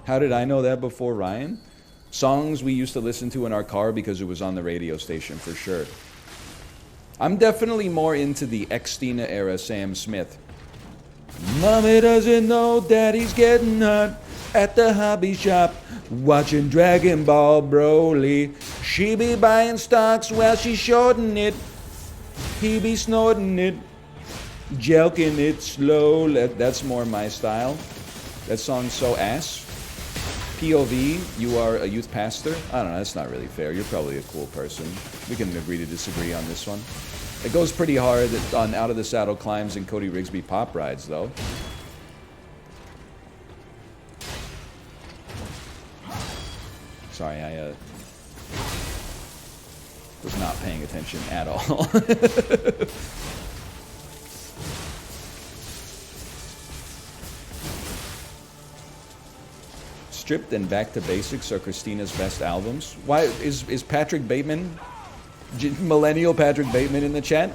How did I know that before Ryan? Songs we used to listen to in our car because it was on the radio station, for sure. I'm definitely more into the ex-Tina era Sam Smith. Mommy doesn't know Daddy's getting hot at the hobby shop, watching Dragon Ball Broly. She be buying stocks while she shorting it. He be snorting it, jelking it slow. That's more my style. That song's so ass. POV, you are a youth pastor? I don't know, that's not really fair. You're probably a cool person. We can agree to disagree on this one. It goes pretty hard on Out of the Saddle Climbs and Cody Rigsby Pop Rides, though. Sorry, I was not paying attention at all. Stripped and Back to Basics are Christina's best albums. Why is Patrick Bateman, millennial Patrick Bateman in the chat?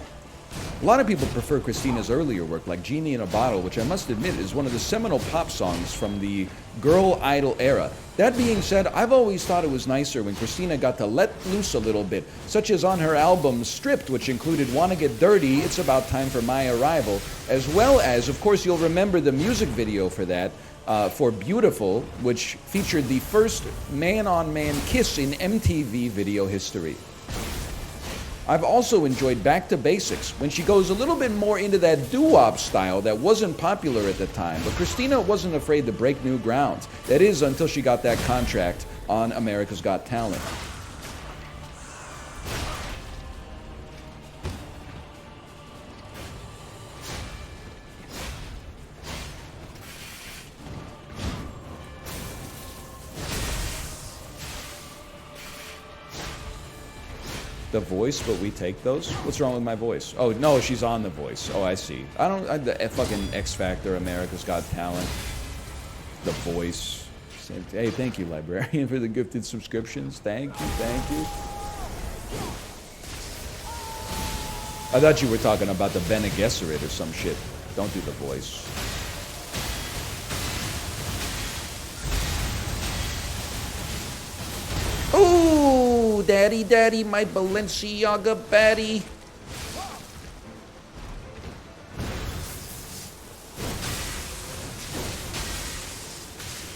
A lot of people prefer Christina's earlier work, like Genie in a Bottle, which I must admit is one of the seminal pop songs from the girl idol era. That being said, I've always thought it was nicer when Christina got to let loose a little bit, such as on her album Stripped, which included Wanna Get Dirty, It's About Time for My Arrival, as well as, of course, you'll remember the music video for that, for Beautiful, which featured the first man-on-man kiss in MTV video history. I've also enjoyed Back to Basics, when she goes a little bit more into that doo-wop style that wasn't popular at the time, but Christina wasn't afraid to break new ground. That is, until she got that contract on America's Got Talent. The Voice, but we take those? What's wrong with my voice? Oh, no, she's on The Voice. Oh, I see. The fucking X Factor, America's Got Talent, The Voice. Hey, thank you, Librarian, for the gifted subscriptions. Thank you, thank you. I thought you were talking about the Bene Gesserit or some shit. Don't do The Voice. Ooh, daddy, daddy, my Balenciaga baddie.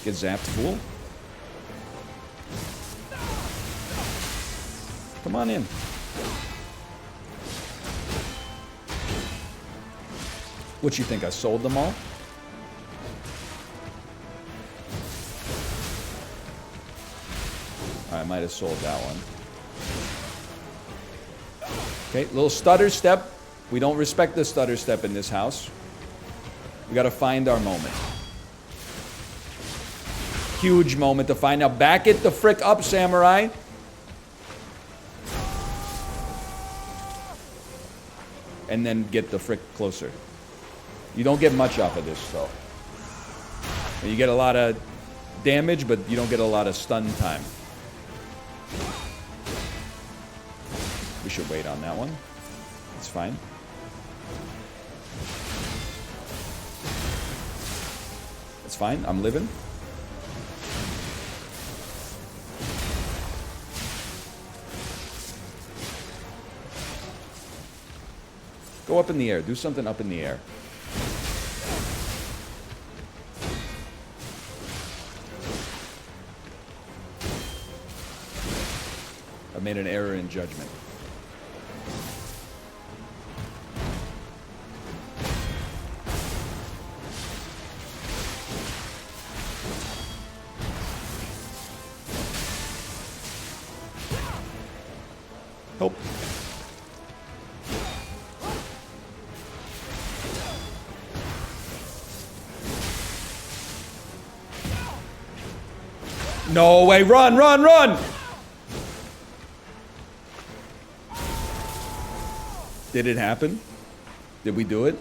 Get zapped, fool. Come on in. What you think, I sold them all? I might have sold that one. Okay, little stutter step. We don't respect the stutter step in this house. We gotta find our moment. Huge moment to find out. Back it the frick up, Samurai. And then get the frick closer. You don't get much off of this, though. You get a lot of damage, but you don't get a lot of stun time. We should wait on that one. It's fine. It's fine. I'm living. Go up in the air. Do something up in the air. I made an error in judgment. Help. No way, run, run, run! Did it happen? Did we do it?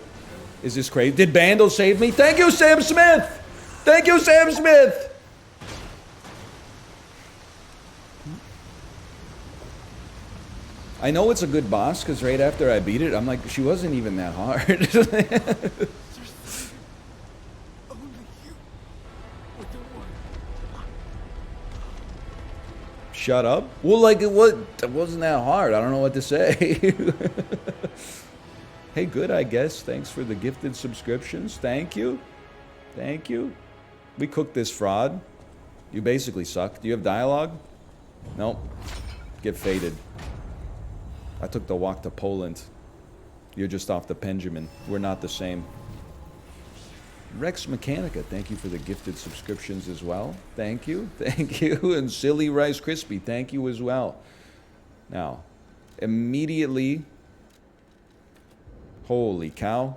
Is this crazy? Did Bandle save me? Thank you, Sam Smith! Thank you, Sam Smith! I know it's a good boss, because right after I beat it, I'm like, she wasn't even that hard. Shut up. Well, like, it wasn't that hard. I don't know what to say. Hey, good, I guess. Thanks for the gifted subscriptions. Thank you. Thank you. We cooked this fraud. You basically suck. Do you have dialogue? Nope. Get faded. I took the walk to Poland. You're just off the Benjamin. We're not the same. Rex Mechanica, thank you for the gifted subscriptions as well. Thank you. Thank you. And Silly Rice Crispy, thank you as well. Now, immediately... Holy cow.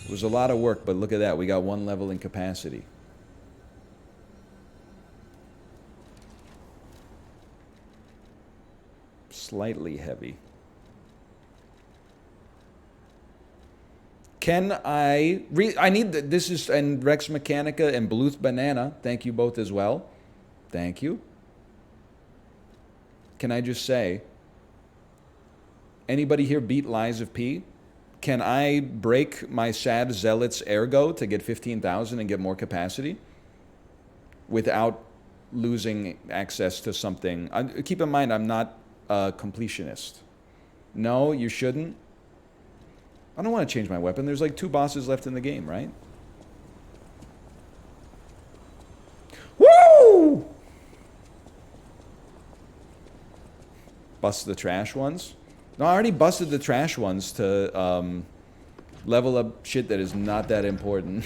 It was a lot of work, but look at that. We got 1 level in capacity. Slightly heavy. Can I need this is and Rex Mechanica and Bluth Banana. Thank you both as well. Thank you. Can I just say, anybody here beat Lies of P? Can I break my Sad Zealot's ergo to get 15,000 and get more capacity without losing access to something? Keep in mind, I'm not a completionist. No, you shouldn't. I don't want to change my weapon. There's like 2 bosses left in the game, right? Woo! Bust the trash ones? No, I already busted the trash ones to level up shit that is not that important.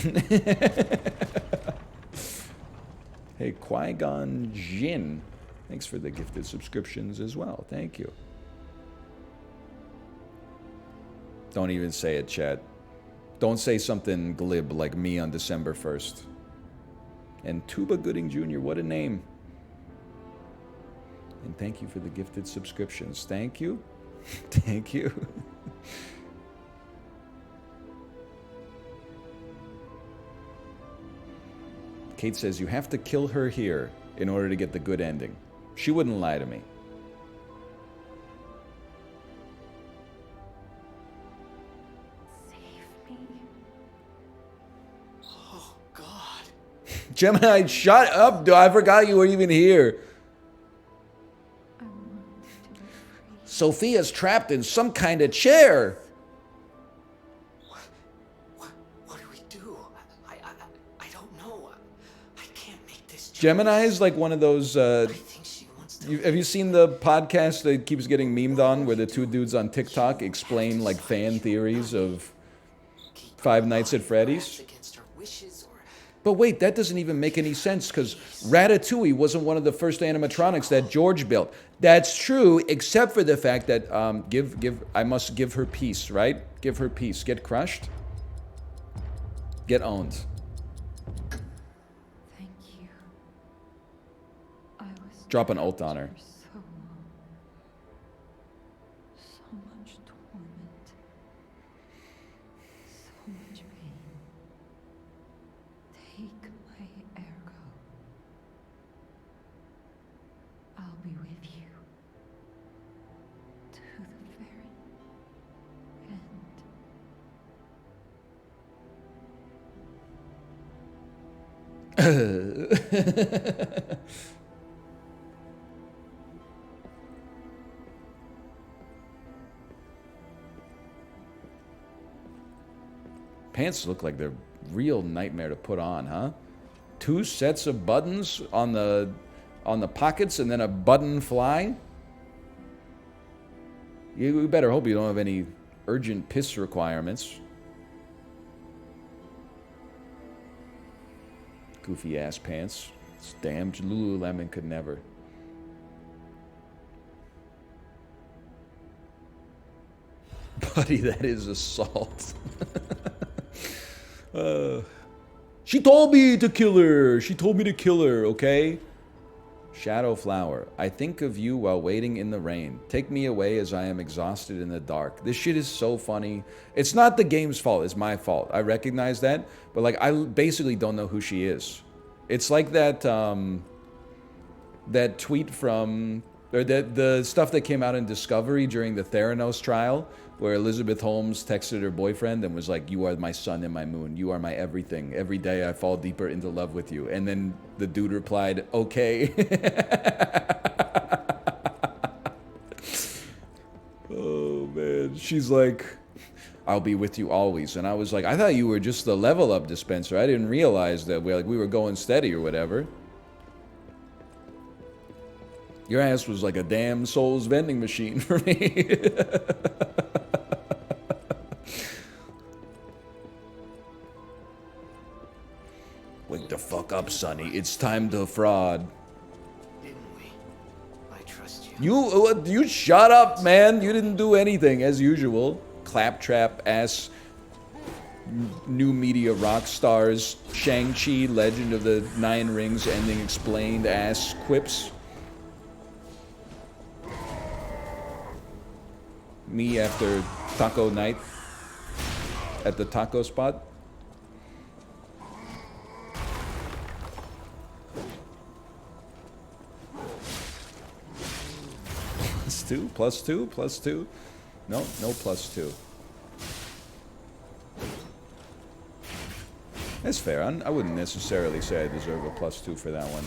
Hey, Qui-Gon Jinn. Thanks for the gifted subscriptions as well. Thank you. Don't even say it, chat. Don't say something glib like me on December 1st. And Tuba Gooding Jr., what a name. And thank you for the gifted subscriptions. Thank you. Thank you. Kate says, you have to kill her here in order to get the good ending. She wouldn't lie to me. Gemini, shut up, dude. I forgot you were even here. Sophia's trapped in some kind of chair. What do we do? I don't know. I can't make this choice. Gemini is like one of those... I think she wants to... have you seen the podcast that keeps getting memed on where the 2 dudes on TikTok explain like fan theories of Five Nights at Freddy's? But wait, that doesn't even make any sense because Ratatouille wasn't one of the first animatronics that George built. That's true, except for the fact that I must give her peace, right? Give her peace. Get crushed. Get owned. Thank you. I was Drop an ult on her. so long. So much torment. So much pain. Take my ergo. I'll be with you to the very end. Pants look like they're real nightmare to put on, huh? 2 sets of buttons on the pockets and then a button fly. You better hope you don't have any urgent piss requirements. Goofy ass pants. This damn Lululemon could never. Buddy, that is assault. She told me to kill her. She told me to kill her, okay? Shadow Flower. I think of you while waiting in the rain. Take me away as I am exhausted in the dark. This shit is so funny. It's not the game's fault. It's my fault. I recognize that. But, like, I basically don't know who she is. It's like that, that tweet from... Or the stuff that came out in Discovery during the Theranos trial, where Elizabeth Holmes texted her boyfriend and was like, you are my sun and my moon. You are my everything. Every day I fall deeper into love with you. And then the dude replied, okay. she's like, I'll be with you always. And I was like, I thought you were just the level up dispenser. I didn't realize that we were going steady or whatever. Your ass was like a damn Souls vending machine for me. Wake the fuck up, Sonny. It's time to fraud. Didn't we? I trust you. You shut up, man. You didn't do anything, as usual. Claptrap ass new media rock stars. Shang-Chi, Legend of the Nine Rings, ending explained ass quips. Me after taco night at the taco spot. Plus two. No +2. That's fair. I wouldn't necessarily say I deserve a +2 for that one.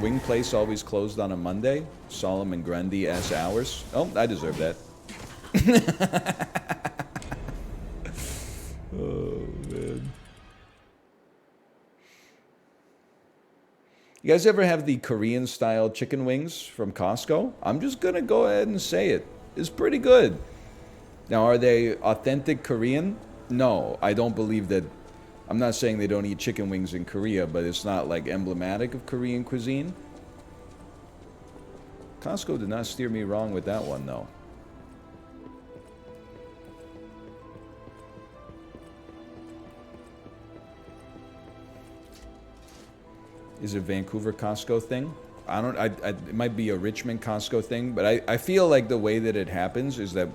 Wing Place always closed on a Monday. Solomon Grundy ass hours. Oh, I deserve that. Oh, man. You guys ever have the Korean-style chicken wings from Costco? I'm just gonna go ahead and say it. It's pretty good. Now, are they authentic Korean? No, I don't believe that. I'm not saying they don't eat chicken wings in Korea, but it's not like emblematic of Korean cuisine. Costco did not steer me wrong with that one, though. Is it a Vancouver Costco thing? It might be a Richmond Costco thing, but I feel like the way that it happens is that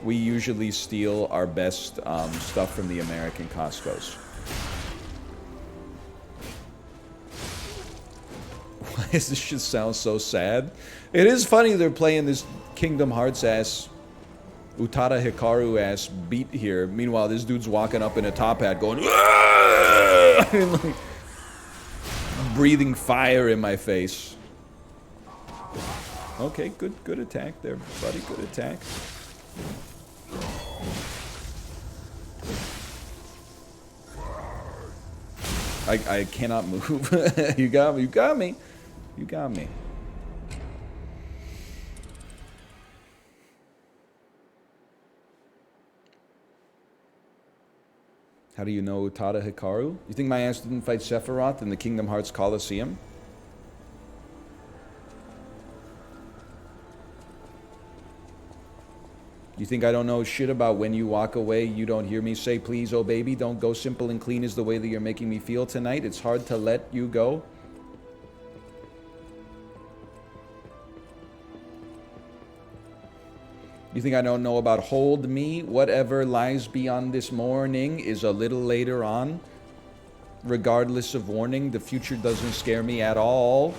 we usually steal our best stuff from the American Costcos. Why does this shit sound so sad? It is funny they're playing this Kingdom Hearts ass, Utada Hikaru ass beat here. Meanwhile, this dude's walking up in a top hat going, and like, breathing fire in my face. Okay, good attack there, buddy. Good attack. I cannot move. You got me. You got me. You got me. How do you know Utada Hikaru? You think my ass didn't fight Sephiroth in the Kingdom Hearts Coliseum? You think I don't know shit about when you walk away, you don't hear me say, please, oh baby, don't go. Simple and clean is the way that you're making me feel tonight. It's hard to let you go. You think I don't know about hold me? Whatever lies beyond this morning is a little later on. Regardless of warning, the future doesn't scare me at all.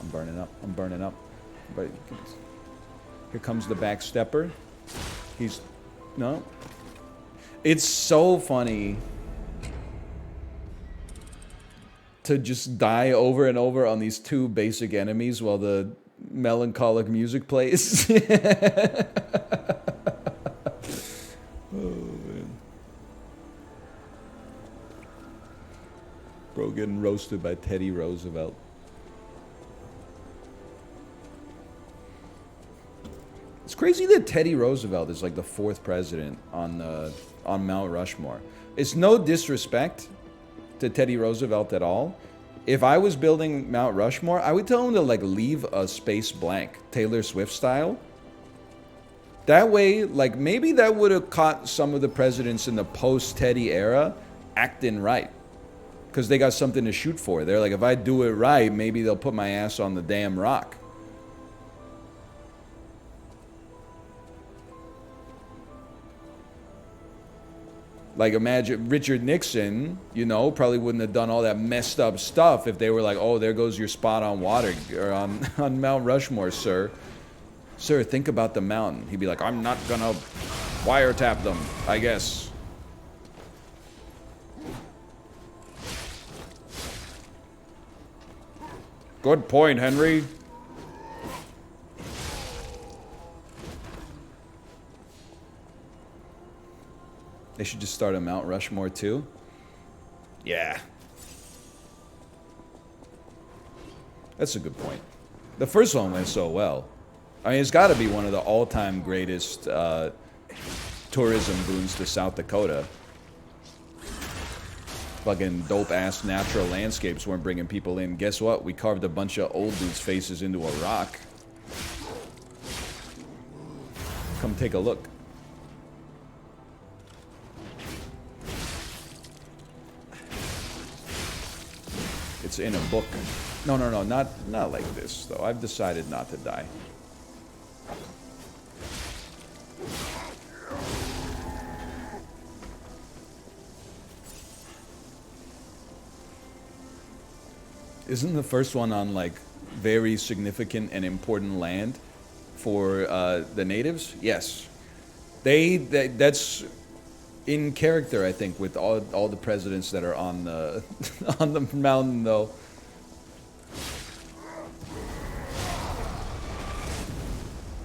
I'm burning up. I'm burning up. But here comes the backstepper. He's... No. It's so funny to just die over and over on these two basic enemies while the melancholic music plays. Oh, man. Bro getting roasted by Teddy Roosevelt. It's crazy that Teddy Roosevelt is like the 4th president on Mount Rushmore. It's no disrespect to Teddy Roosevelt at all. If I was building Mount Rushmore, I would tell him to like leave a space blank, Taylor Swift style. That way, like maybe that would have caught some of the presidents in the post-Teddy era acting right. Because they got something to shoot for. They're like, if I do it right, maybe they'll put my ass on the damn rock. Like, imagine Richard Nixon, you know, probably wouldn't have done all that messed up stuff if they were like, oh, there goes your spot on water, or on Mount Rushmore, sir. Sir, think about the mountain. He'd be like, I'm not gonna wiretap them, I guess. Good point, Henry. They should just start a Mount Rushmore too. Yeah. That's a good point. The first one went so well. I mean, it's got to be one of the all-time greatest tourism boons to South Dakota. Fucking dope-ass natural landscapes weren't bringing people in. Guess what? We carved a bunch of old dudes' faces into a rock. Come take a look. It's in a book. No, not like this, though. I've decided not to die. Isn't the first one on, like, very significant and important land for the natives? Yes. That's in character, I think, with all the presidents that are on the on the mountain, though.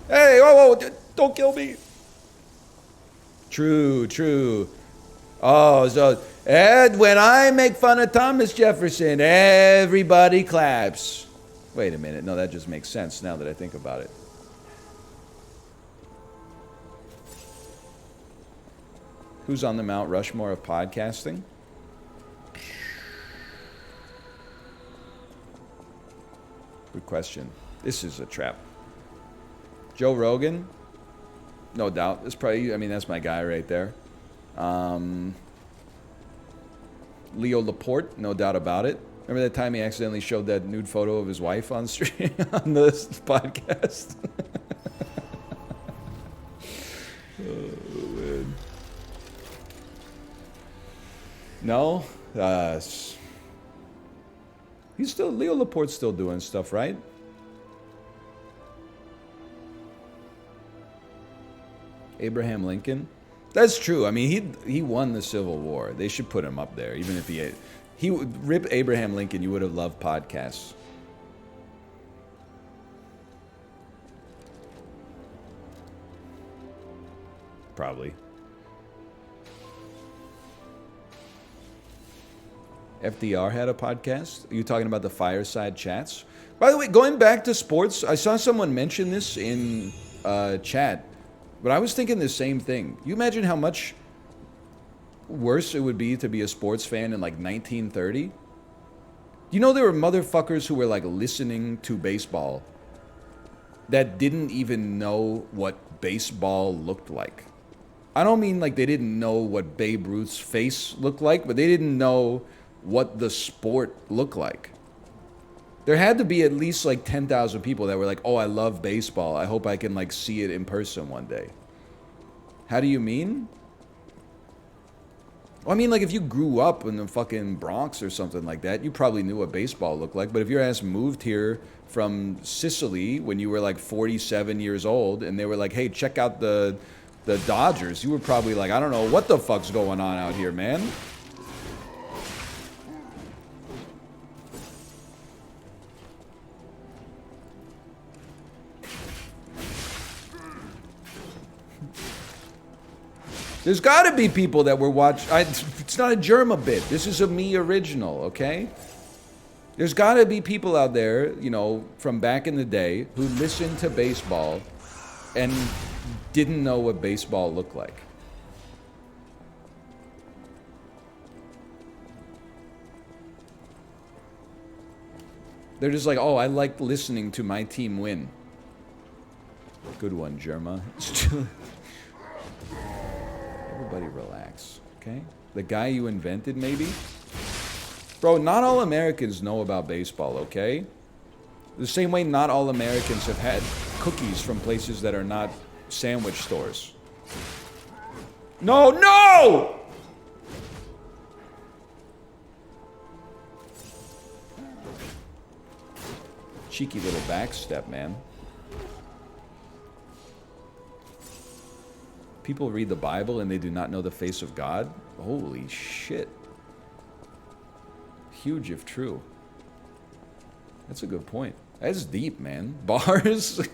Hey, whoa, don't kill me. True. Oh, so, and when I make fun of Thomas Jefferson, everybody claps. Wait a minute. No, that just makes sense now that I think about it. Who's on the Mount Rushmore of podcasting? Good question. This is a trap. Joe Rogan? No doubt. That's probably, I mean, that's my guy right there. Leo Laporte, no doubt about it. Remember that time he accidentally showed that nude photo of his wife on stream on this podcast? Oh, man. No? He's still, Leo Laporte's still doing stuff, right? Abraham Lincoln? That's true. I mean, he won the Civil War. They should put him up there, even if he would rip Abraham Lincoln. You would have loved podcasts. Probably. FDR had a podcast. Are you talking about the fireside chats? By the way, going back to sports, I saw someone mention this in chat. But I was thinking the same thing. You imagine how much worse it would be to be a sports fan in like 1930? You know there were motherfuckers who were like listening to baseball that didn't even know what baseball looked like. I don't mean like they didn't know what Babe Ruth's face looked like, but they didn't know what the sport looked like. There had to be at least like 10,000 people that were like, oh, I love baseball. I hope I can like see it in person one day. How do you mean? Well, I mean, like if you grew up in the fucking Bronx or something like that, you probably knew what baseball looked like. But if your ass moved here from Sicily when you were like 47 years old and they were like, hey, check out the Dodgers, you were probably like, I don't know what the fuck's going on out here, man. There's got to be people that were watching. It's not a Germa bit. This is a me original, okay? There's got to be people out there, you know, from back in the day who listened to baseball and didn't know what baseball looked like. They're just like, oh, I like listening to my team win. Good one, Germa. Everybody relax, okay? The guy you invented, maybe? Bro, not all Americans know about baseball, okay? The same way not all Americans have had cookies from places that are not sandwich stores. No! Cheeky little backstep, man. People read the Bible and they do not know the face of God? Holy shit. Huge if true. That's a good point. That's deep, man. Bars? What's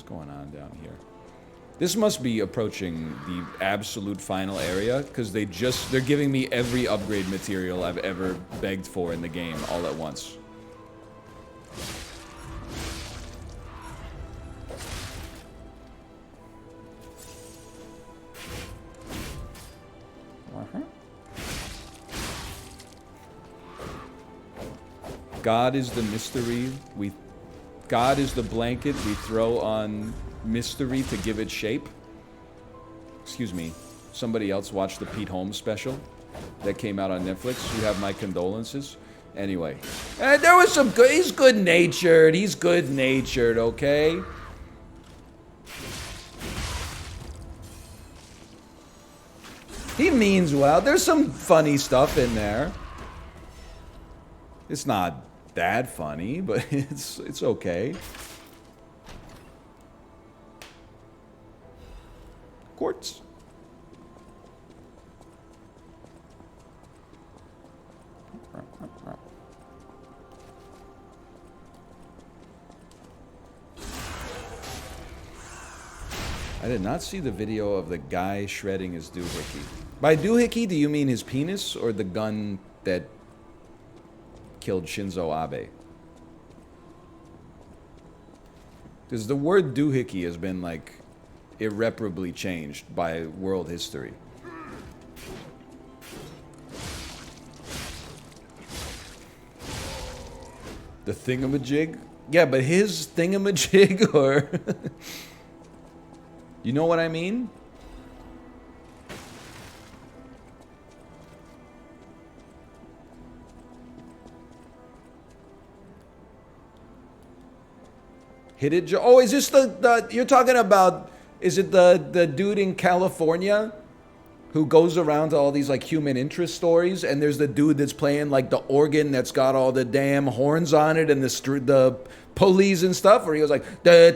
going on down here? This must be approaching the absolute final area, because they're giving me every upgrade material I've ever begged for in the game all at once. God is the mystery. God is the blanket we throw on mystery to give it shape. Excuse me. Somebody else watched the Pete Holmes special that came out on Netflix. You have my condolences. Anyway, there was some good. He's good-natured. He's good-natured. Okay. He means well. There's some funny stuff in there. It's not that funny, but it's okay. Quartz. I did not see the video of the guy shredding his doohickey. By doohickey, do you mean his penis or the gun that killed Shinzo Abe? Because the word doohickey has been, like, irreparably changed by world history. The thingamajig? Yeah, but his thingamajig, or... You know what I mean? Hit it, Joe. Oh, is this the you're talking about? Is it the dude in California who goes around to all these like human interest stories, and there's the dude that's playing like the organ that's got all the damn horns on it and the pulleys and stuff, where he goes like that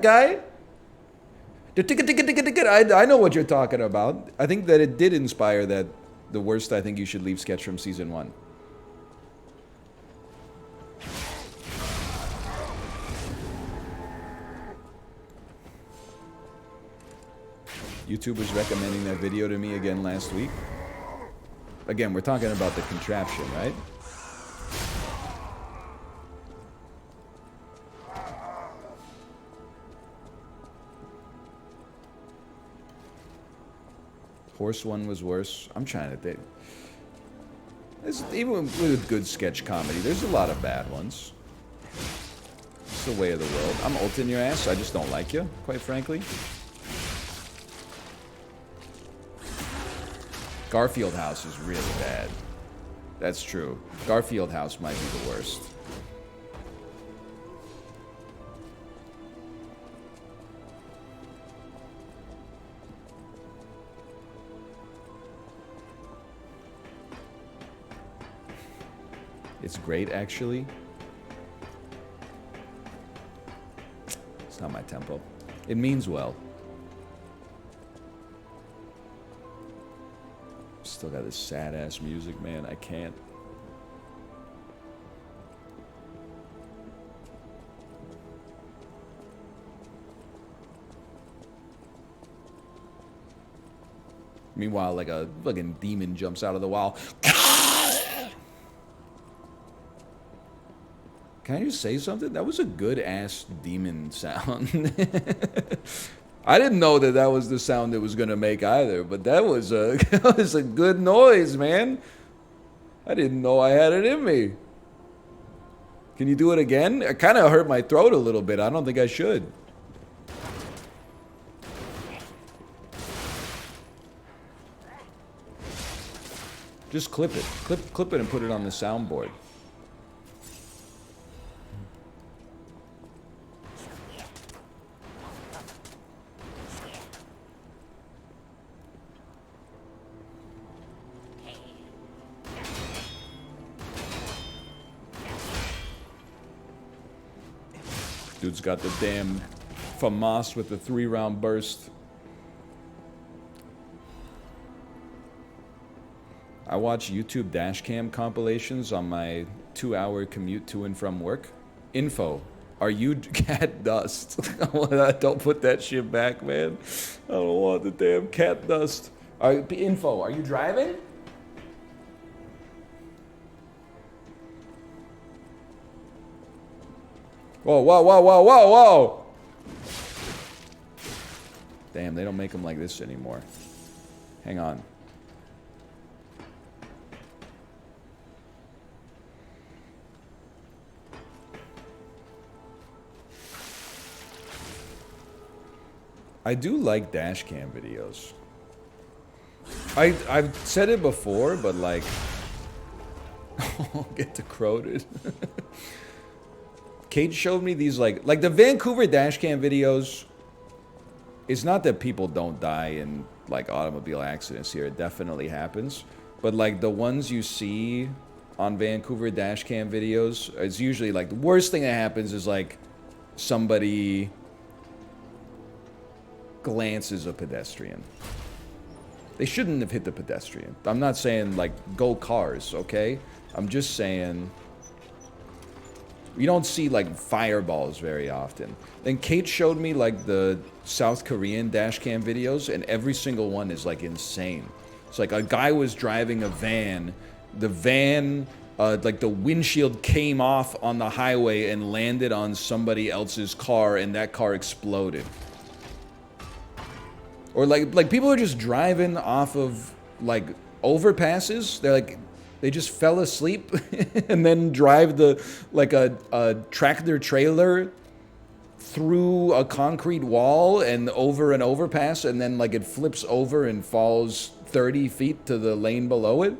guy. I know what you're talking about. I think that it did inspire that the worst I think you should leave sketch from season 1. YouTubers recommending that video to me again last week. Again, we're talking about the contraption, right? Horse one was worse. I'm trying to think. Even with good sketch comedy, there's a lot of bad ones. It's the way of the world. I'm ulting your ass. I just don't like you, quite frankly. Garfield House is really bad. That's true. Garfield House might be the worst. It's great, actually. It's not my tempo. It means well. Still got this sad-ass music, man. I can't. Meanwhile, like a fucking demon jumps out of the wall. Can I just say something? That was a good-ass demon sound. I didn't know that was the sound it was going to make either, but that was a good noise, man. I didn't know I had it in me. Can you do it again? It kind of hurt my throat a little bit. I don't think I should. Just clip it. Clip it and put it on the soundboard. Dude's got the damn FAMAS with the 3-round burst. I watch YouTube dashcam compilations on my 2-hour commute to and from work. Info. Are you cat dust? Don't put that shit back, man. I don't want the damn cat dust. Info. Are you driving? Whoa, whoa, whoa, whoa, whoa, whoa! Damn, they don't make them like this anymore. Hang on. I do like dashcam videos. I've said it before, but like... I'll get decroded. Kate showed me these like the Vancouver dashcam videos. It's not that people don't die in like automobile accidents here. It definitely happens. But like the ones you see on Vancouver dashcam videos, it's usually like the worst thing that happens is like somebody glances a pedestrian. They shouldn't have hit the pedestrian. I'm not saying like go cars, okay? I'm just saying you don't see like fireballs very often. Then Kate showed me like the South Korean dashcam videos, and every single one is like insane. It's like a guy was driving a van. The van, like the windshield came off on the highway and landed on somebody else's car, and that car exploded. Or like people are just driving off of like overpasses. They're like, they just fell asleep and then drive a tractor trailer through a concrete wall and over an overpass, and then like it flips over and falls 30 feet to the lane below it.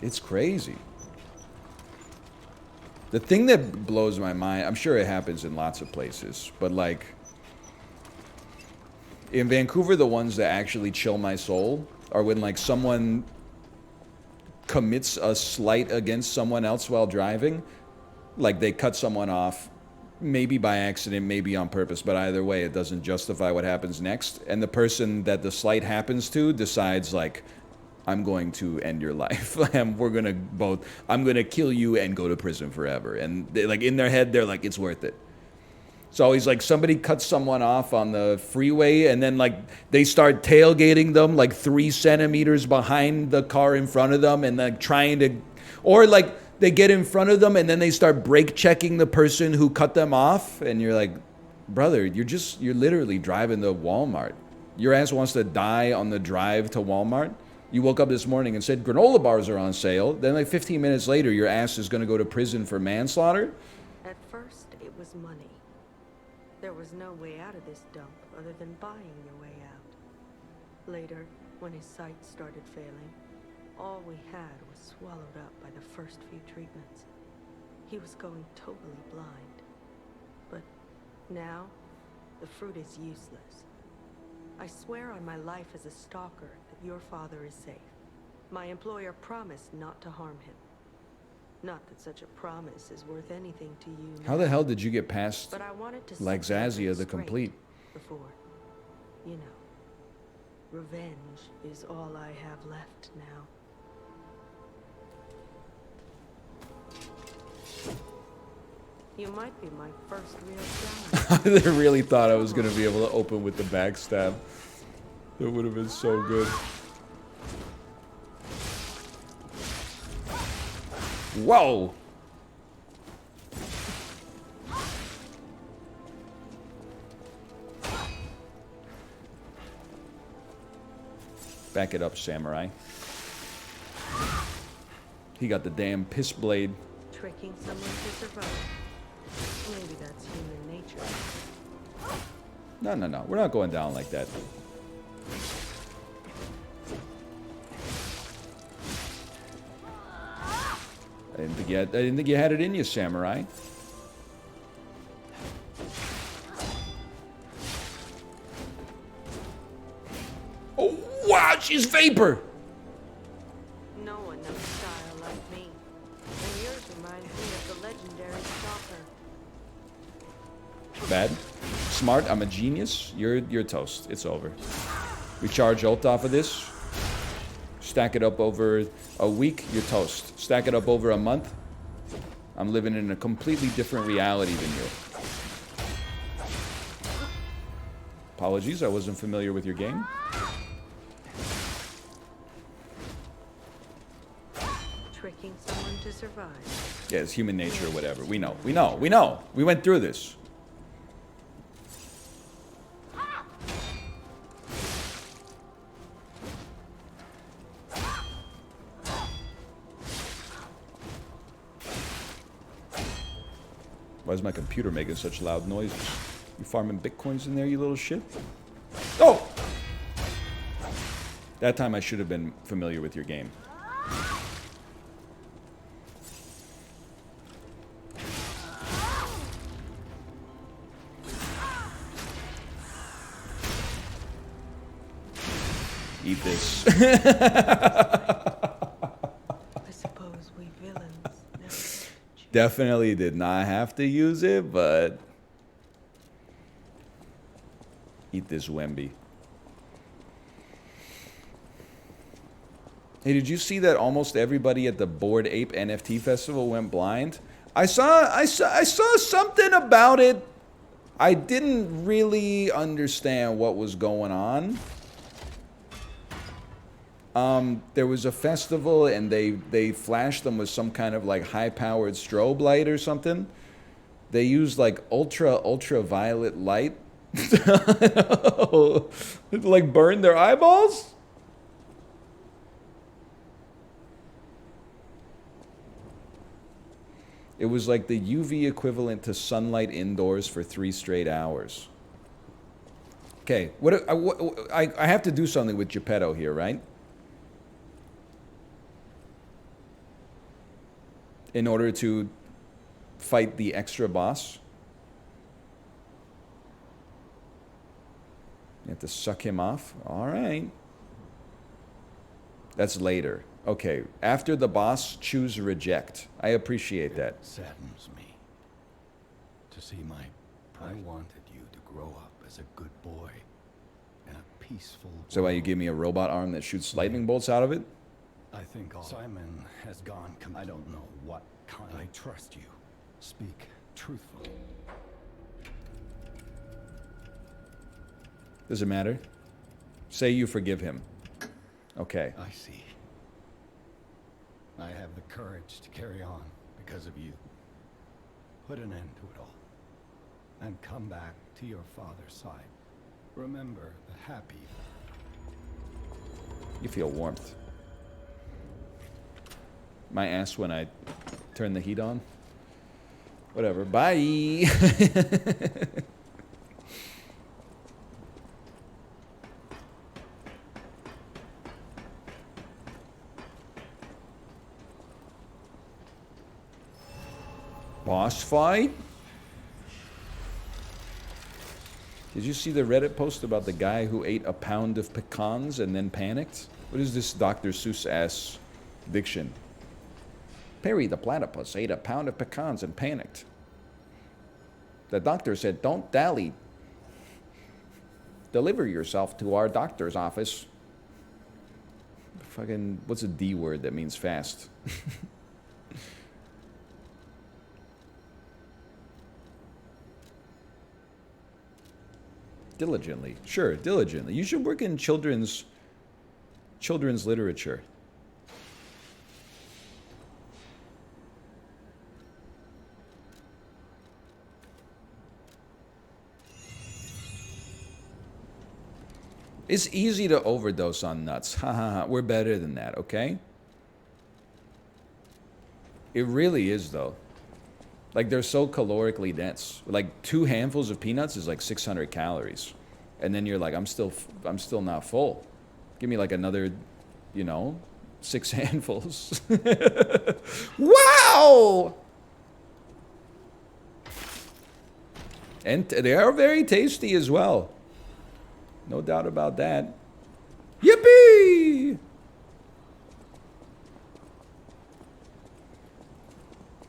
It's crazy. The thing that blows my mind, I'm sure it happens in lots of places, but like in Vancouver, the ones that actually chill my soul are when like someone commits a slight against someone else while driving. Like they cut someone off, maybe by accident, maybe on purpose, but either way, it doesn't justify what happens next. And the person that the slight happens to decides like, I'm going to end your life. I'm going to kill you and go to prison forever. And they, like in their head, they're like, it's worth it. It's always like somebody cuts someone off on the freeway, and then like they start tailgating them like 3 centimeters behind the car in front of them, and like trying to, or like they get in front of them and then they start brake checking the person who cut them off. And you're like, brother, you're literally driving to Walmart. Your ass wants to die on the drive to Walmart. You woke up this morning and said granola bars are on sale. Then like 15 minutes later, your ass is going to go to prison for manslaughter. At first, it was money. There was no way out of this dump other than buying your way out. Later, when his sight started failing, all we had was swallowed up by the first few treatments. He was going totally blind. But now, the fruit is useless. I swear on my life as a stalker that your father is safe. My employer promised not to harm him. Not that such a promise is worth anything to you now. How the hell did you get past But I wanted to Laxasia the Complete? Before, you know, revenge is all I have left now. You might be my first real guy. They really thought I was going to be able to open with the backstab. That would have been so good. Whoa! Back it up, samurai. He got the damn piss blade. Tricking someone to survive. Maybe that's human nature. No. We're not going down like that. I didn't think you had it in you, samurai. Oh, wow, she's vapor! bad. Smart, I'm a genius. You're toast. It's over. We charge ult off of this. Stack it up over a week, you're toast. Stack it up over a month. I'm living in a completely different reality than you. Apologies, I wasn't familiar with your game. Tricking someone to survive. Yeah, it's human nature or whatever. We know. We know. We know. We went through this. Why is my computer making such loud noises? You farming bitcoins in there, you little shit? Oh! That time I should have been familiar with your game. Eat this. I suppose we villains never choose. Definitely did not have to use it, but... Eat this Wemby. Hey, did you see that almost everybody at the Bored Ape NFT Festival went blind? I saw something about it. I didn't really understand what was going on. There was a festival and they flashed them with some kind of like high-powered strobe light or something. They used like ultraviolet light to like burn their eyeballs. It was like the UV equivalent to sunlight indoors for 3 straight hours. Okay, I have to do something with Geppetto here, right? In order to fight the extra boss. You have to suck him off? All right. That's later. Okay, after the boss, choose reject. I appreciate that. It saddens me to see my pride. I wanted you to grow up as a good boy in a peaceful world. So why you give me a robot arm that shoots lightning bolts out of it? I think Simon has gone. I don't know what kind. I trust you. Speak truthfully. Does it matter? Say you forgive him. Okay. I see. I have the courage to carry on because of you. Put an end to it all. And come back to your father's side. Remember the happy. You feel warmth. My ass when I turn the heat on. Whatever. Bye. Boss fight? Did you see the Reddit post about the guy who ate a pound of pecans and then panicked? What is this Dr. Seuss ass diction? Perry the platypus ate a pound of pecans and panicked. The doctor said, "Don't dally. Deliver yourself to our doctor's office." Fucking, what's a D word that means fast? Diligently. Sure, diligently. You should work in children's literature. It's easy to overdose on nuts. Ha ha ha. We're better than that, okay? It really is, though. Like, they're so calorically dense. Like, 2 handfuls of peanuts is like 600 calories. And then you're like, I'm still not full. Give me like another, 6 handfuls. Wow! And they are very tasty as well. No doubt about that. Yippee!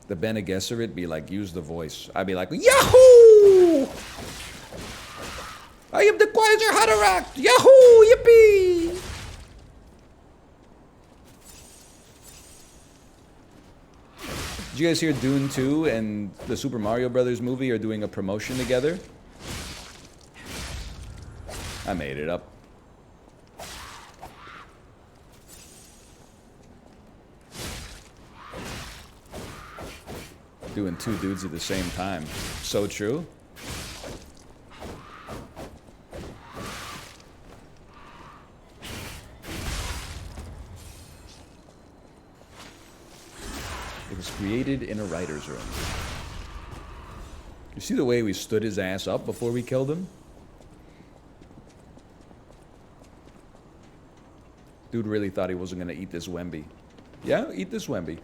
The Bene Gesserit be like, use the voice. I'd be like, Yahoo! I am the Quasar Haderach! Yahoo! Yippee! Did you guys hear Dune 2 and the Super Mario Brothers movie are doing a promotion together? I made it up. Doing two dudes at the same time. So true. It was created in a writer's room. You see the way we stood his ass up before we killed him? Dude really thought he wasn't gonna eat this Wemby. Yeah, eat this Wemby.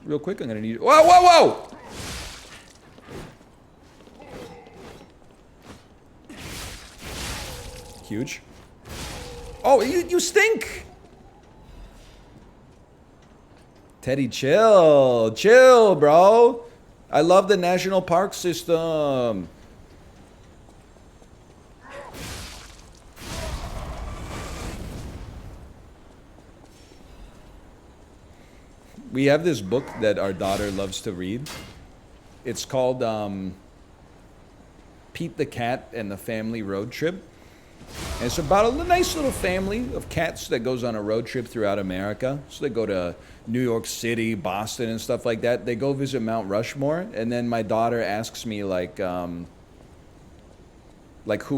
Real quick, I'm gonna need... Whoa, whoa, whoa! Huge. Oh, you stink! Teddy, chill. Chill, bro. I love the national park system. We have this book that our daughter loves to read. It's called Pete the Cat and the Family Road Trip. And it's about a nice little family of cats that goes on a road trip throughout America. So they go to New York City, Boston, and stuff like that. They go visit Mount Rushmore, and then my daughter asks me like who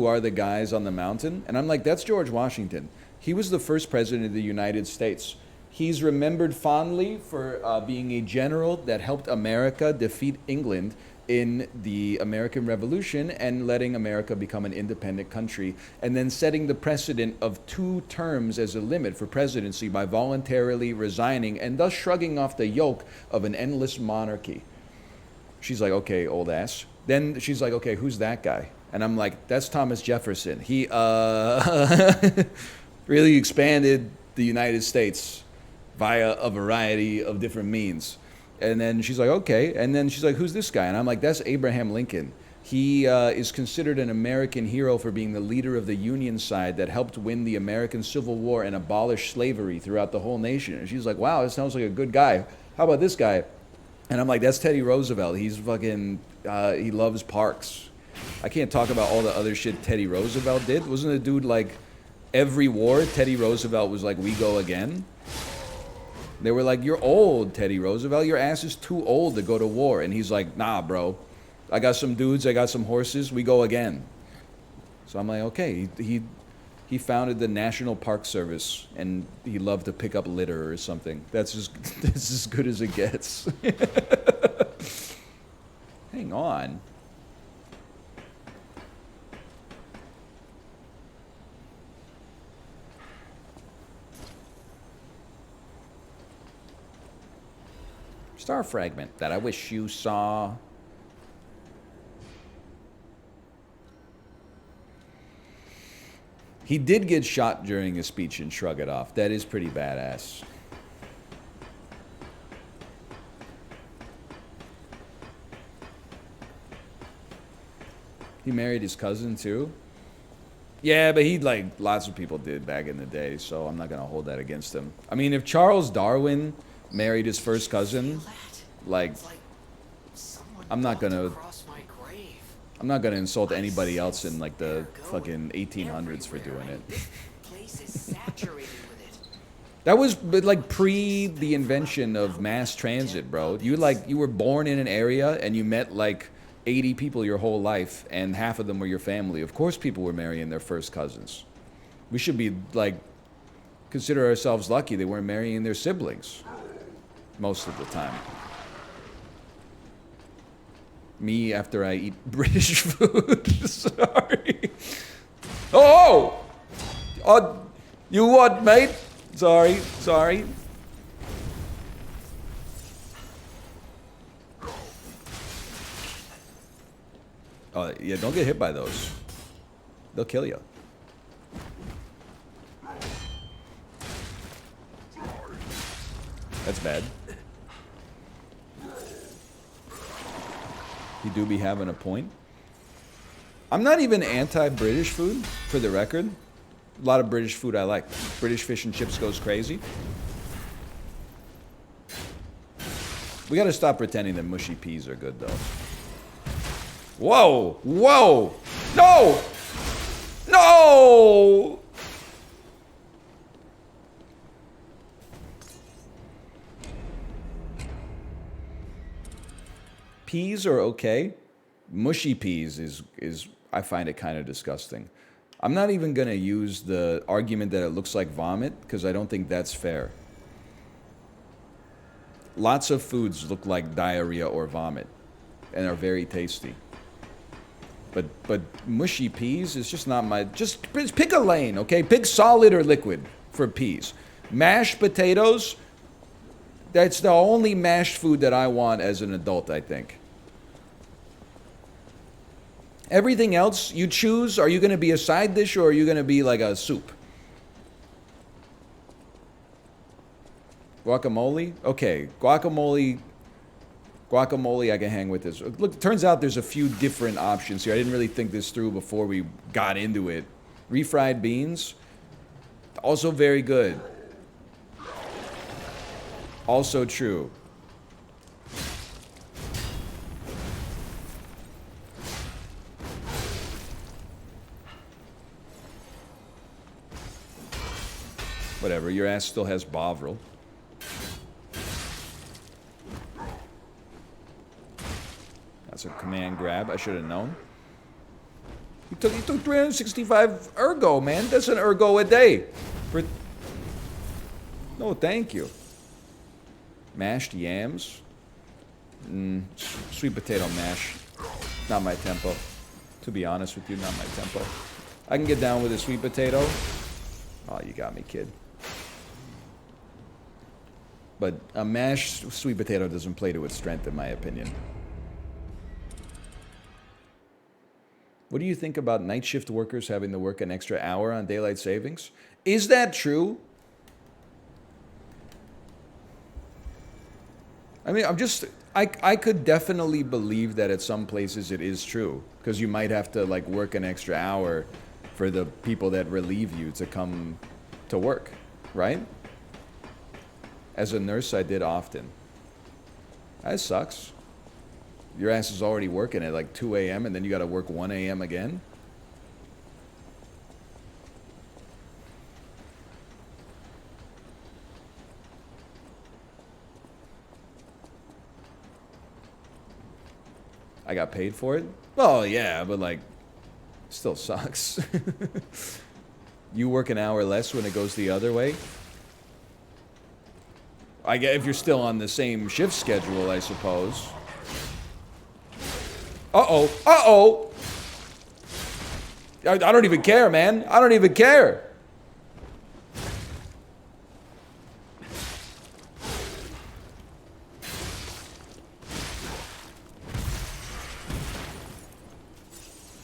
are the guys on the mountain? And I'm like, that's George Washington. He was the first president of the United States. He's remembered fondly for being a general that helped America defeat England in the American Revolution and letting America become an independent country, and then setting the precedent of 2 terms as a limit for presidency by voluntarily resigning and thus shrugging off the yoke of an endless monarchy. She's like, okay, old ass. Then she's like, okay, who's that guy? And I'm like, that's Thomas Jefferson. He really expanded the United States via a variety of different means. And then she's like, okay. And then she's like, who's this guy? And I'm like, that's Abraham Lincoln. He is considered an American hero for being the leader of the Union side that helped win the American Civil War and abolish slavery throughout the whole nation. And she's like, wow, this sounds like a good guy. How about this guy? And I'm like, that's Teddy Roosevelt. He's fucking, he loves parks. I can't talk about all the other shit Teddy Roosevelt did. Wasn't the dude like, every war, Teddy Roosevelt was like, we go again? They were like, you're old, Teddy Roosevelt. Your ass is too old to go to war. And he's like, nah, bro. I got some dudes. I got some horses. We go again. So I'm like, okay. He founded the National Park Service, and he loved to pick up litter or something. That's as good as it gets. Hang on. Star fragment that I wish you saw. He did get shot during a speech and shrug it off. That is pretty badass. He married his cousin too? Yeah, but he, like, lots of people did back in the day, so I'm not going to hold that against him. I mean, if Charles Darwin married his first cousin, like, I'm not gonna insult anybody else in like the fucking 1800s for doing it. That was like pre the invention of mass transit, bro. You were born in an area and you met like 80 people your whole life, and half of them were your family. Of course people were marrying their first cousins. We should be like, consider ourselves lucky they weren't marrying their siblings most of the time. Me after I eat British food. Sorry. Oh! You what, mate? Sorry. Oh, yeah, don't get hit by those. They'll kill you. That's bad. He do be having a point. I'm not even anti-British food, for the record. A lot of British food I like. British fish and chips goes crazy. We gotta stop pretending that mushy peas are good, though. Whoa! Whoa! No! No! Peas are okay. Mushy peas is I find it kind of disgusting. I'm not even gonna use the argument that it looks like vomit because I don't think that's fair. Lots of foods look like diarrhea or vomit and are very tasty. But mushy peas is just not my... Just pick a lane, okay? Pick solid or liquid for peas. Mashed potatoes, that's the only mashed food that I want as an adult, I think. Everything else you choose, are you going to be a side dish or are you going to be like a soup? Guacamole? Okay, guacamole I can hang with this. Look, turns out there's a few different options here. I didn't really think this through before we got into it. Refried beans, also very good. Also true. Whatever, your ass still has Bovril. That's a command grab. I should have known. He took 365 ergo, man. That's an ergo a day. No, thank you. Mashed yams. Sweet potato mash. Not my tempo. To be honest with you, not my tempo. I can get down with a sweet potato. Oh, you got me, kid. But a mashed sweet potato doesn't play to its strength, in my opinion. What do you think about night shift workers having to work an extra hour on daylight savings? Is that true? I mean, I could definitely believe that at some places it is true. Because you might have to, like, work an extra hour for the people that relieve you to come to work, right? As a nurse, I did often. That sucks. Your ass is already working at like 2 a.m. and then you got to work 1 a.m. again? I got paid for it? Well, yeah, but like, still sucks. You work an hour less when it goes the other way? I guess if you're still on the same shift schedule, I suppose. Uh-oh. Uh-oh. I don't even care, man. I don't even care.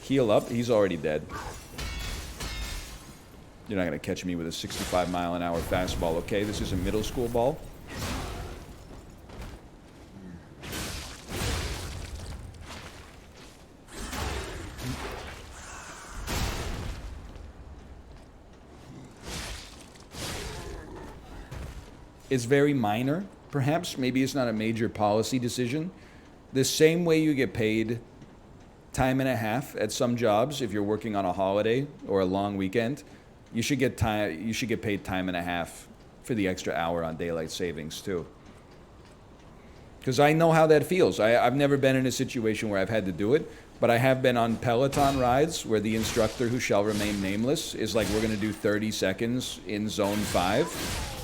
Heal up. He's already dead. You're not going to catch me with a 65-mile-an-hour fastball, okay? This is a middle school ball. It's very minor, perhaps. Maybe it's not a major policy decision. The same way you get paid time and a half at some jobs if you're working on a holiday or a long weekend, you should get paid time and a half for the extra hour on daylight savings too. Because I know how that feels. I've never been in a situation where I've had to do it, but I have been on Peloton rides where the instructor, who shall remain nameless, is like, we're going to do 30 seconds in zone 5.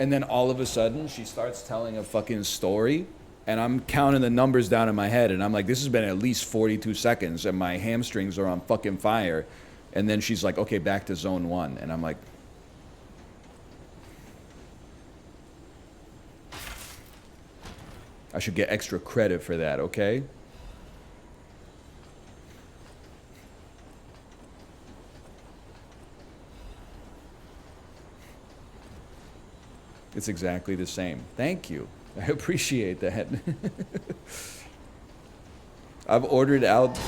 And then all of a sudden, she starts telling a fucking story, and I'm counting the numbers down in my head, and I'm like, this has been at least 42 seconds, and my hamstrings are on fucking fire. And then she's like, okay, back to zone 1. And I'm like, I should get extra credit for that, okay? It's exactly the same. Thank you. I appreciate that. I've ordered out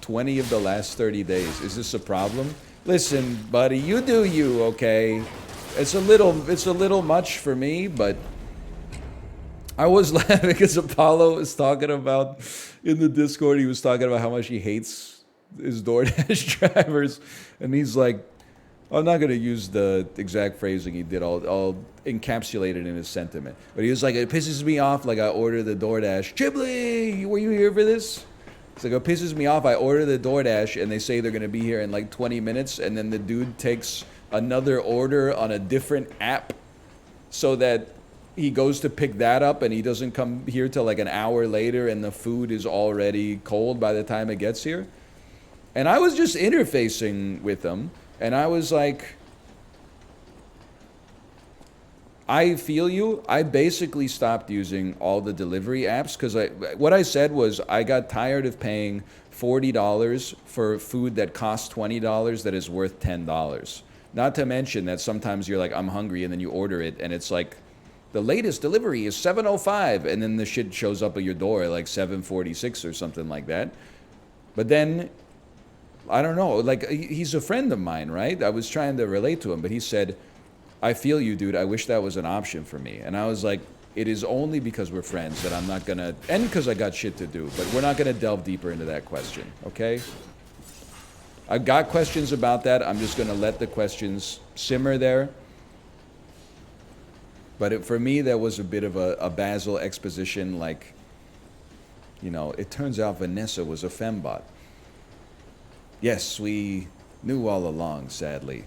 20 of the last 30 days. Is this a problem? Listen, buddy, you do you, okay? It's a little much for me, but I was laughing because Apollo was talking about, in the Discord, he was talking about how much he hates his DoorDash drivers. And he's like, I'm not going to use the exact phrasing he did. I'll encapsulate it in his sentiment. But he was like, it pisses me off, like I order the DoorDash. Chiblee, were you here for this? It's like, it pisses me off. I order the DoorDash and they say they're going to be here in like 20 minutes. And then the dude takes another order on a different app so that he goes to pick that up and he doesn't come here till like an hour later and the food is already cold by the time it gets here. And I was just interfacing with him and I was like, I feel you. I basically stopped using all the delivery apps because what I said was I got tired of paying $40 for food that costs $20 that is worth $10. Not to mention that sometimes you're like, I'm hungry, and then you order it, and it's like, the latest delivery is 7:05, and then the shit shows up at your door at like 7:46 or something like that. But then, I don't know, like, he's a friend of mine, right? I was trying to relate to him, but he said, I feel you, dude. I wish that was an option for me. And I was like, it is only because we're friends that I'm not going to, and because I got shit to do, but we're not going to delve deeper into that question, okay? I've got questions about that. I'm just going to let the questions simmer there. But for me, that was a bit of a Basil exposition, like, you know, it turns out Vanessa was a fembot. Yes, we knew all along, sadly.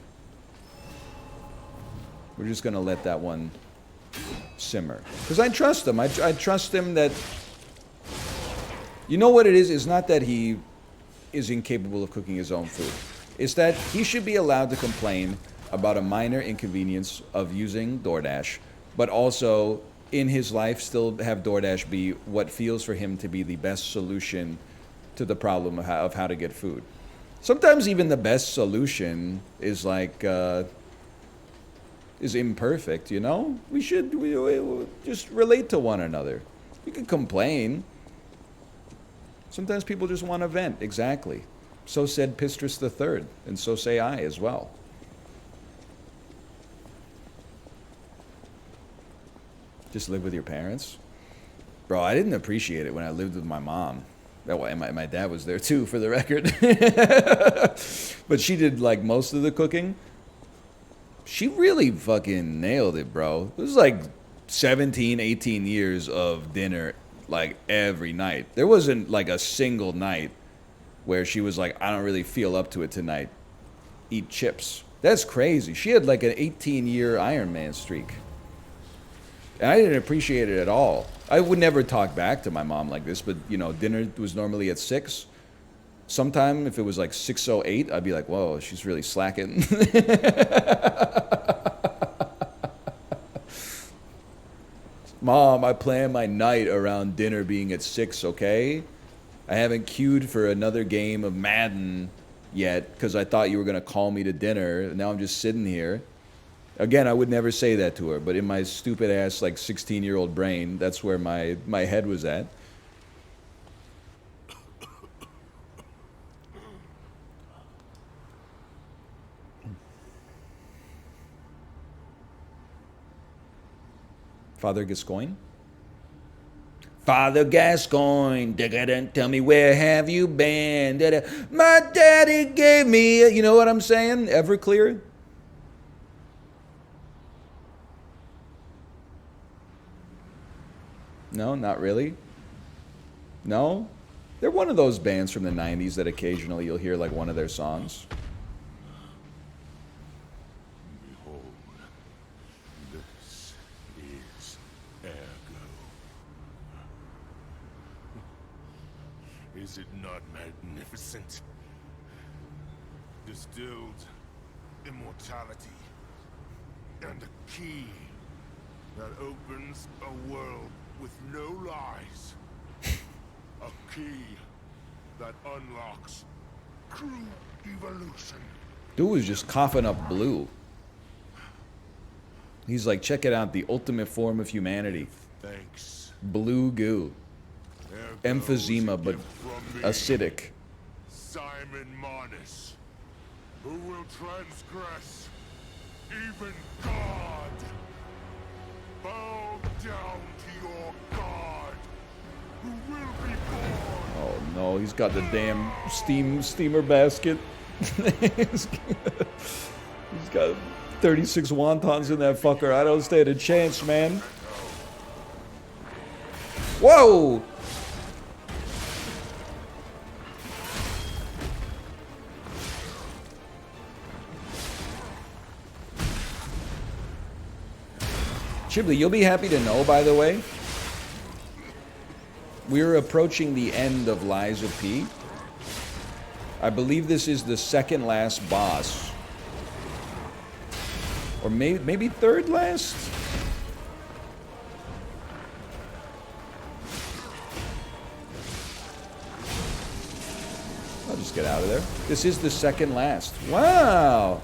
We're just going to let that one simmer. Because I trust him. I trust him that... You know what it is? It's not that he is incapable of cooking his own food. It's that he should be allowed to complain about a minor inconvenience of using DoorDash, but also in his life still have DoorDash be what feels for him to be the best solution to the problem of how to get food. Sometimes even the best solution is like... is imperfect, you know? We just relate to one another. You can complain. Sometimes people just want to vent, exactly. So said Pistris III, and so say I as well. Just live with your parents? Bro, I didn't appreciate it when I lived with my mom. My dad was there too, for the record. But she did like most of the cooking. She really fucking nailed it, bro. It was like 17, 18 years of dinner, like, every night. There wasn't, like, a single night where she was like, I don't really feel up to it tonight. Eat chips. That's crazy. She had, like, an 18-year Iron Man streak. And I didn't appreciate it at all. I would never talk back to my mom like this, but, you know, dinner was normally at 6. Sometime, if it was like 6:08, I'd be like, whoa, she's really slacking. Mom, I plan my night around dinner being at 6, okay? I haven't queued for another game of Madden yet because I thought you were going to call me to dinner. Now I'm just sitting here. Again, I would never say that to her, but in my stupid ass, like, 16-year-old brain, that's where my head was at. Father Gascoigne? Father Gascoigne, tell me where have you been? My daddy gave me, you know what I'm saying? Everclear? No, not really. No? They're one of those bands from the 90s that occasionally you'll hear like one of their songs. Is it not magnificent? Distilled immortality and a key that opens a world with no lies. A key that unlocks true evolution. Dude was just coughing up blue. He's like, check it out, the ultimate form of humanity. Thanks. Blue goo. There goes Emphysema, but gift from me, acidic. Simon Manus, who will transgress even God. Bow down to your God, who will be born. Oh no, he's got the damn steamer basket. He's got 36 wontons in that fucker. I don't stand a chance, man. Whoa! Chibli, you'll be happy to know, by the way, we're approaching the end of Lies of P. I believe this is the second last boss. Or maybe third last? I'll just get out of there. This is the second last. Wow!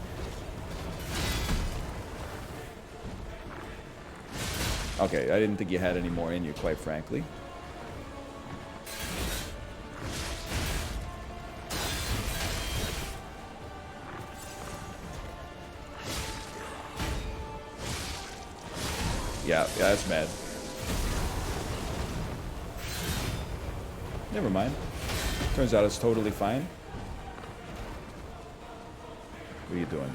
Okay, I didn't think you had any more in you, quite frankly. Yeah, that's bad. Never mind. Turns out it's totally fine. What are you doing?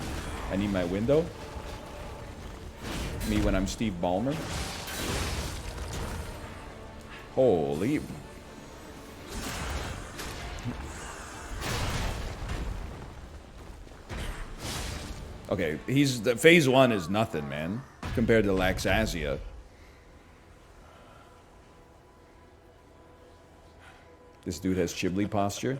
I need my window? Me when I'm Steve Ballmer? Holy... Okay, phase 1 is nothing, man, compared to Laxasia. This dude has Chibli posture.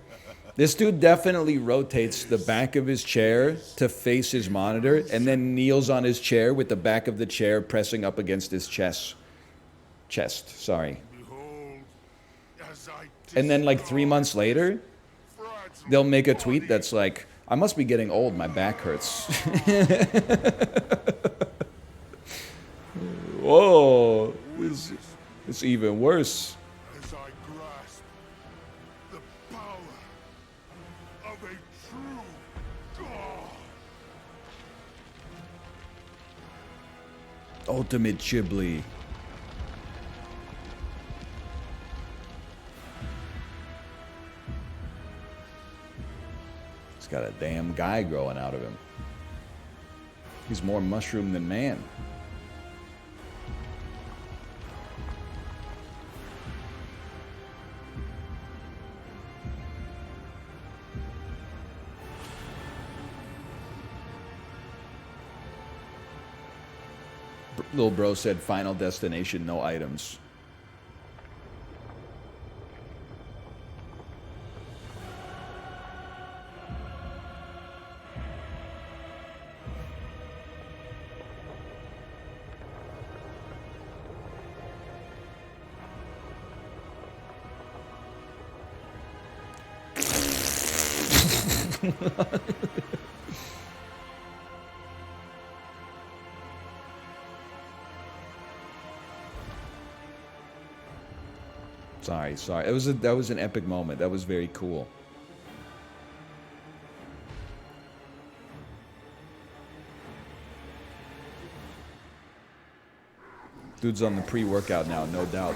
This dude definitely rotates the back of his chair to face his monitor and then kneels on his chair with the back of the chair pressing up against his chest. Sorry. And then like 3 months later, they'll make a tweet that's like, I must be getting old, my back hurts. Whoa, it's even worse. As I grasp the power of a true God. Ultimate Chibli. He's got a damn guy growing out of him. He's more mushroom than man. Little bro said final destination, no items. Sorry. That was an epic moment. That was very cool. Dude's on the pre-workout now, no doubt.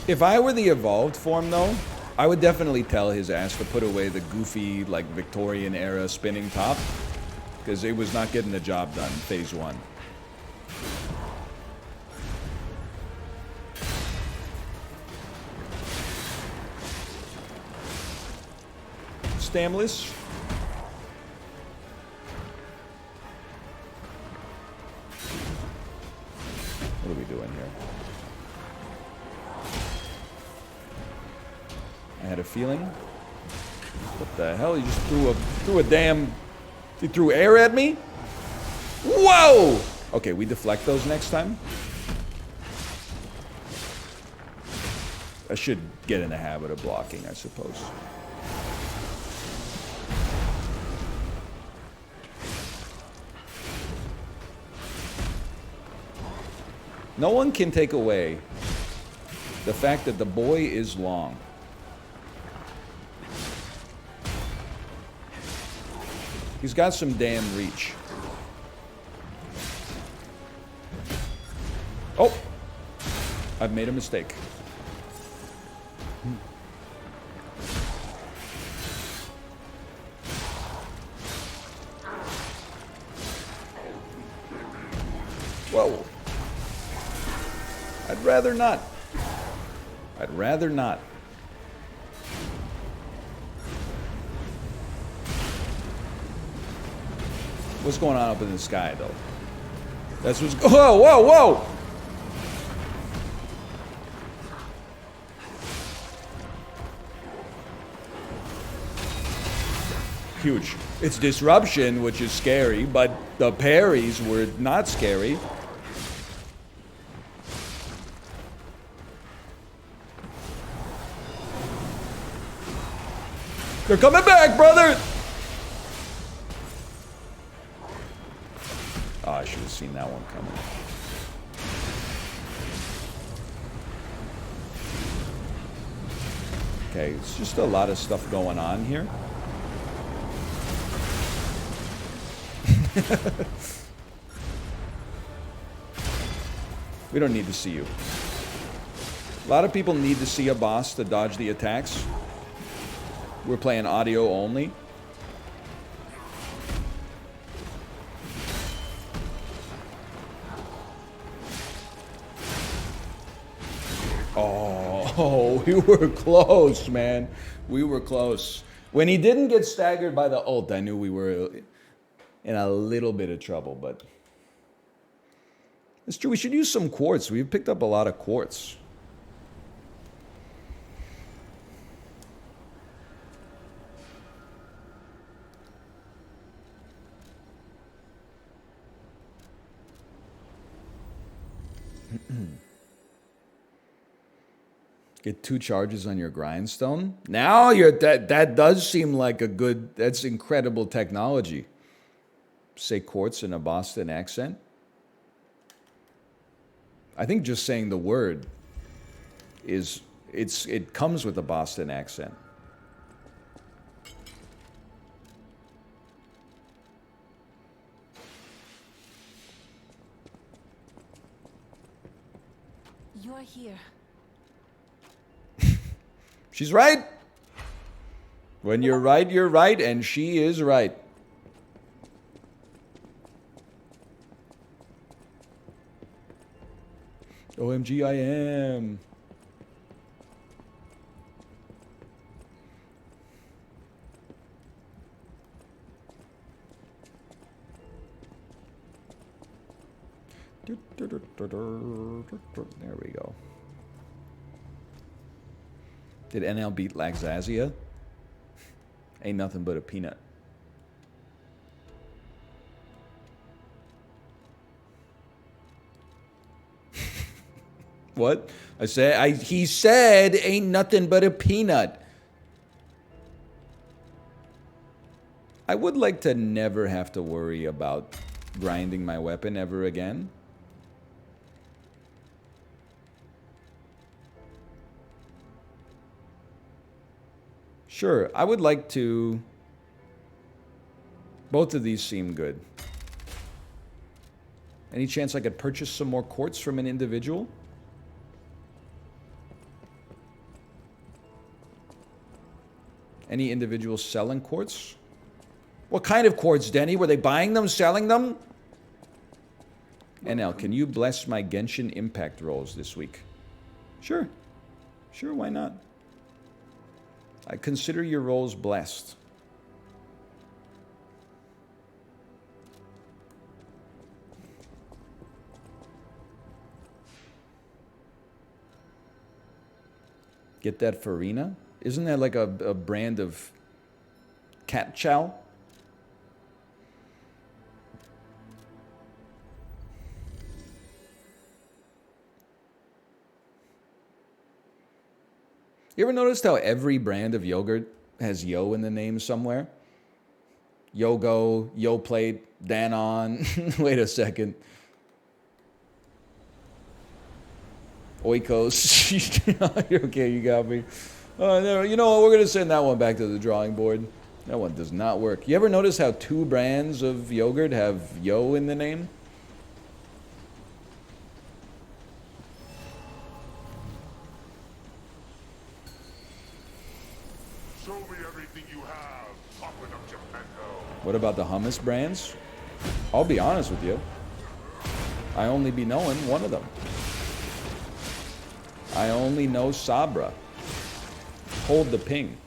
If I were the evolved form, though, I would definitely tell his ass to put away the goofy, like, Victorian-era spinning top, because it was not getting the job done, phase 1. Stamless. What are we doing here? I had a feeling. What the hell? You just threw a damn... You threw air at me? Whoa! Okay, we deflect those next time. I should get in the habit of blocking, I suppose. No one can take away the fact that the boy is long. He's got some damn reach. Oh! I've made a mistake. Whoa. I'd rather not. I'd rather not. What's going on up in the sky, though? That's what's... Whoa, whoa, whoa! Huge. It's disruption, which is scary, but the parries were not scary. They're coming back, brother! Oh, I should have seen that one coming. Okay, it's just a lot of stuff going on here. We don't need to see you. A lot of people need to see a boss to dodge the attacks. We're playing audio only. Oh, we were close, man. We were close. When he didn't get staggered by the ult, I knew we were in a little bit of trouble, but it's true. We should use some quartz. We've picked up a lot of quartz. Get 2 charges on your grindstone. Now you're that does seem like a good. That's incredible technology. Say quartz in a Boston accent. I think just saying the word is it comes with a Boston accent. You're here. She's right. When you're right, and she is right. OMG, I am. There we go. Did NL beat Laxazia? Ain't nothing but a peanut. What? He said ain't nothing but a peanut. I would like to never have to worry about grinding my weapon ever again. Sure, I would like to... Both of these seem good. Any chance I could purchase some more quartz from an individual? Any individuals selling quartz? What kind of quartz, Denny? Were they buying them, selling them? NL, can you bless my Genshin Impact rolls this week? Sure. Sure, why not? I consider your rolls blessed. Get that farina? Isn't that like a brand of cat chow? You ever noticed how every brand of yogurt has yo in the name somewhere? Yogo, Yoplait, Danon. Wait a second. Oikos. You're okay, you got me. You know what? We're going to send that one back to the drawing board. That one does not work. You ever notice how 2 brands of yogurt have yo in the name? Show me everything you have, popping up Geppetto. What about the hummus brands? I'll be honest with you. I only be knowing one of them. I only know Sabra. Hold the ping.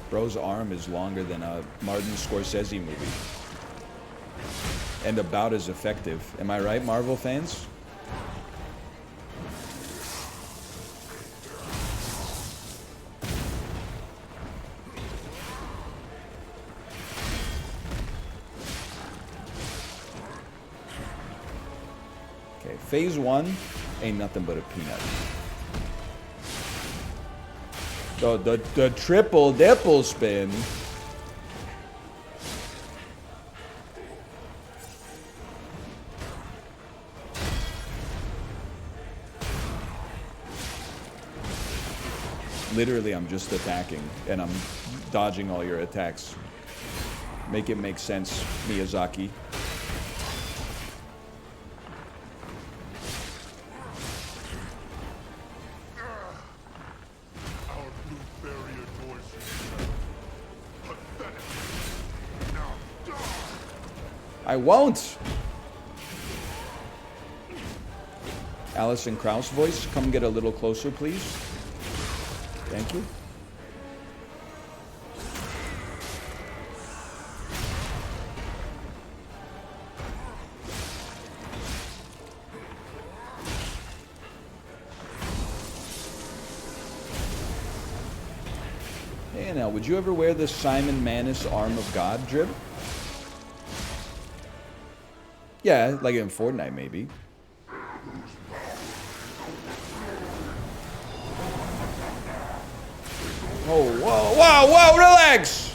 Bro's arm is longer than a Martin Scorsese movie. And about as effective. Am I right, Marvel fans? Okay, phase 1 ain't nothing but a peanut. The triple dipple spin. Literally, I'm just attacking, and I'm dodging all your attacks. Make it make sense, Miyazaki. Our blue barrier adores you. Pathetic. Now die! I won't! Alison Krauss voice, come get a little closer, please. Thank you. Hey, now, would you ever wear the Simon Manus Arm of God drip? Yeah, like in Fortnite, maybe. Oh, whoa, whoa, whoa, relax!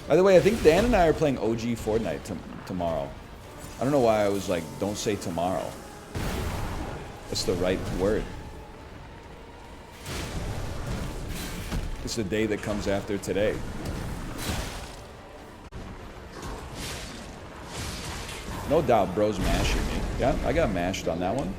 By the way, I think Dan and I are playing OG Fortnite tomorrow. I don't know why I was like, don't say tomorrow. It's the right word. It's the day that comes after today. No doubt bro's mashing me. Yeah, I got mashed on that one.